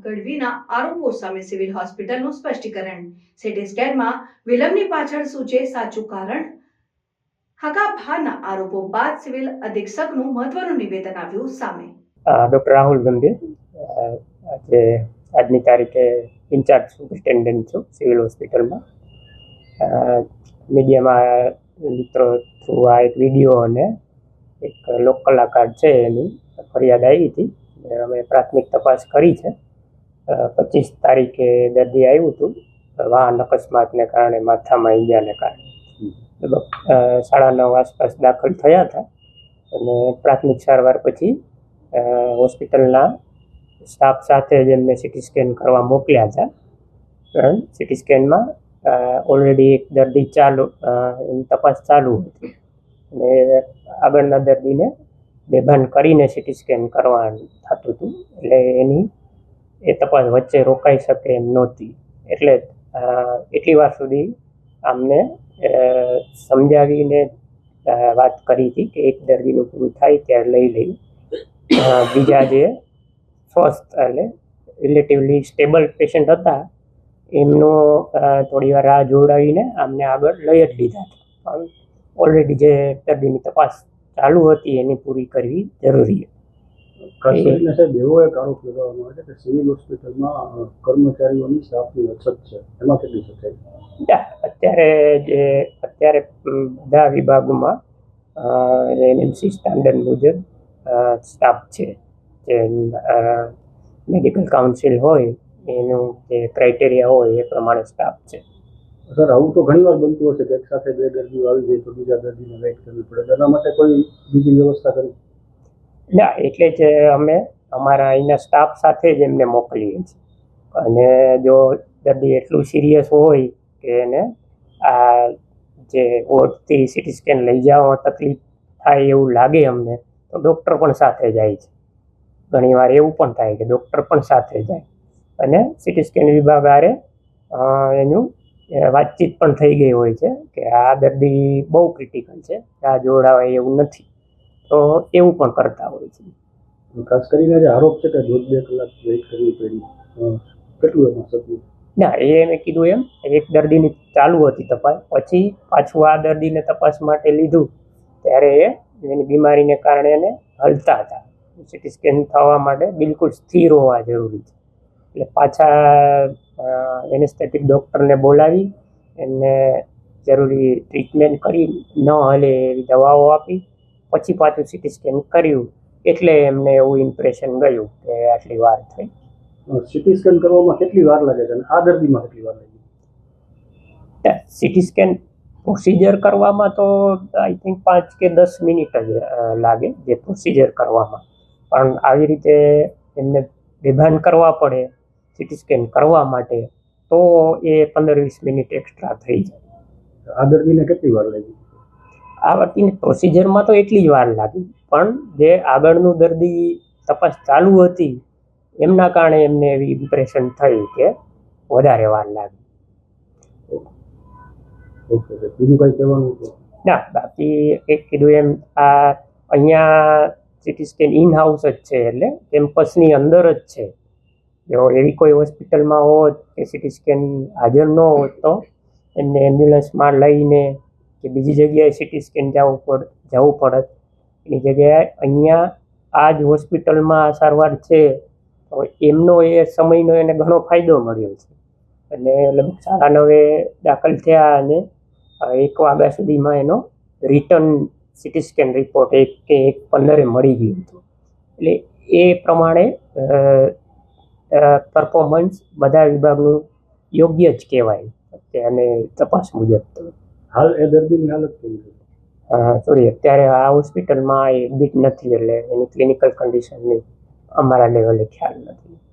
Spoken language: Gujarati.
ગઢવીના આરોપો સામે સિવિલ હોસ્પિટલનું સ્પષ્ટીકરણ. સીટી સ્કેનમાં વિલંબની પાછળ શું છે સાચું કારણ? હકાભાના આરોપો બાદ સિવિલ અધિક્ષકનું મહત્વનું નિવેદન આવ્યું સામે. ડૉક્ટર રાહુલ ગંભીર, આજે આજની તારીખે ઇન્ચાર્જ સુપરિન્ટેન્ડન્ટ છું સિવિલ હોસ્પિટલમાં. મીડિયામાં મિત્રો થ્રુ આ એક વિડીયો અને એક લોક કલાકાર છે એની ફરિયાદ આવી હતી. અમે પ્રાથમિક તપાસ કરી છે. 25 તારીખે દર્દી આવ્યું હતું વાહન અકસ્માતને કારણે, માથામાં ઈજાને કારણે. લગભગ 9:30 આસપાસ દાખલ થયા હતા અને પ્રાથમિક સારવાર પછી હોસ્પિટલના સ્ટાફ સાથે જ એમને સીટી સ્કેન કરવા મોકલ્યા હતા. સીટી સ્કેનમાં ઓલરેડી એક દર્દી એની તપાસ ચાલુ હતી અને આગળના દર્દીને બેભાન કરીને સીટી સ્કેન કરવાનું થતું હતું. એટલે એ તપાસ વચ્ચે રોકાઈ શકે એમ નહોતી. એટલે એટલી વાર સુધી અમને સમજાવીને વાત કરી હતી કે એક દર્દીનું પૂરું થાય ત્યારે લઈ લઈ. બીજા જે સ્વસ્થ એટલે રિલેટિવલી સ્ટેબલ પેશન્ટ હતા એમનો થોડી વાર રાહ જોડાવીને અમને આગળ લઈ જ લીધા હતા. પણ ઓલરેડી જે દર્દીની તપાસ ચાલુ હતી એની પૂરી કરવી જરૂરી હતી. ખાસ કરીને સાહેબ એવો એક આરોપ લગાવવામાં આવે છે કે સિવિલ હોસ્પિટલમાં કર્મચારીઓની સ્ટાફની અછત છે, એમાં કેટલી સચ્ચાઈ? અત્યારે બધા વિભાગોમાં એનએમસી સ્ટાન્ડર્ડ મુજબ સ્ટાફ છે. જે મેડિકલ કાઉન્સિલ હોય એનું જે ક્રાઇટેરિયા હોય એ પ્રમાણે સ્ટાફ છે. સર, આવું તો ઘણી વાર બનતું હશે કે એક સાથે 2 દર્દીઓ આવી જાય તો બીજા દર્દીને વેઇટ કરવી પડે. એના માટે કોઈ બીજી વ્યવસ્થા કરી? ના, એટલે જ અમે અમારા અહીંના સ્ટાફ સાથે જ એમને મોકલીએ છીએ. અને જો દર્દી એટલું સિરિયસ હોય કે એને આ જે વોર્ડથી સીટી સ્કેન લઈ જવામાં તકલીફ થાય એવું લાગે અમને, તો ડૉક્ટર પણ સાથે જાય છે. ઘણીવાર એવું પણ થાય કે ડૉક્ટર પણ સાથે જાય અને સીટી સ્કેન વિભાગ આરે એનું વાતચીત પણ થઈ ગઈ હોય છે કે આ દર્દી બહુ ક્રિટિકલ છે, આ જોડાવાય એવું નથી, તો એવું પણ કરતા હોય છે. ખાસ કરીને જે આરોપ છે કે 2 કલાક વેઇટ કરવી પડી, કેટલું એમાં સત્ય? ના, એ મેં કીધું એમ એક દર્દીની ચાલુ હતી તપાસ, પછી પાછું આ દર્દીને તપાસ માટે લીધું ત્યારે એની બીમારીને કારણે એને હલતા હતા. સીટી સ્કેન થવા માટે બિલકુલ સ્થિર હોવા જરૂરી છે. એટલે પાછા એનેસ્થેટિક ડૉક્ટરને બોલાવી એમને જરૂરી ટ્રીટમેન્ટ કરી, ન હલે એવી દવાઓ આપી, પછી પાછું સીટી સ્કેન કર્યું. એટલે એમને એવું ઇમ્પ્રેશન ગયું કે આટલી વાર થઈ. સીટી સ્કેન કરવામાં કેટલી વાર લાગે છે અને આ દર્દીમાં કેટલી વાર લાગી? સીટી સ્કેન પ્રોસિજર કરવામાં તો આઈ થિંક 5 કે 10 મિનિટ જ લાગે જે પ્રોસિજર કરવામાં. પણ આવી રીતે એમને બેભાન કરવા પડે સીટી સ્કેન કરવા માટે તો એ 15-20 મિનિટ એક્સ્ટ્રા થઈ જાય. આ દર્દીને કેટલી વાર લાગી? આ દર્દીને પ્રોસિજરમાં તો એટલી જ વાર લાગી, પણ જે આગળનું દર્દી તપાસ ચાલુ હતી એમના કારણે એમને એવી ઇમ્પ્રેશન થઈ કે વધારે વાર લાગી. ઓકે, બીજું કંઈ કહેવાનું? ના, બાકી એક કીધું એમ આ અહીંયા સીટી સ્કેન ઇન હાઉસ જ છે, એટલે કેમ્પસની અંદર જ છે. જો એવી કોઈ હોસ્પિટલમાં હોત કે સીટી સ્કેન હાજર ન હોત તો એમને એમ્બ્યુલન્સમાં લઈને કે બીજી જગ્યાએ સીટી સ્કેન જવું પડત. એની જગ્યાએ અહીંયા આ જ હોસ્પિટલમાં સારવાર છે તો એમનો એ સમયનો એને ઘણો ફાયદો મળ્યો છે. અને લગભગ 9:30 દાખલ થયા અને 1 વાગ્યા સુધીમાં એનો રિટર્ન સીટી સ્કેન રિપોર્ટ 1 કે 1:15 મળી ગયો હતો. એટલે એ પ્રમાણે પરફોર્મન્સ બધા વિભાગનું યોગ્ય જ કહેવાય અને તપાસ મુજબ. હાલ એ દર્દીની હાલત કેવી છે? અત્યારે આ હોસ્પિટલમાં એડમિટ નથી, એટલે એની ક્લિનિકલ કન્ડિશનની અમારા લેવલે ખ્યાલ નથી.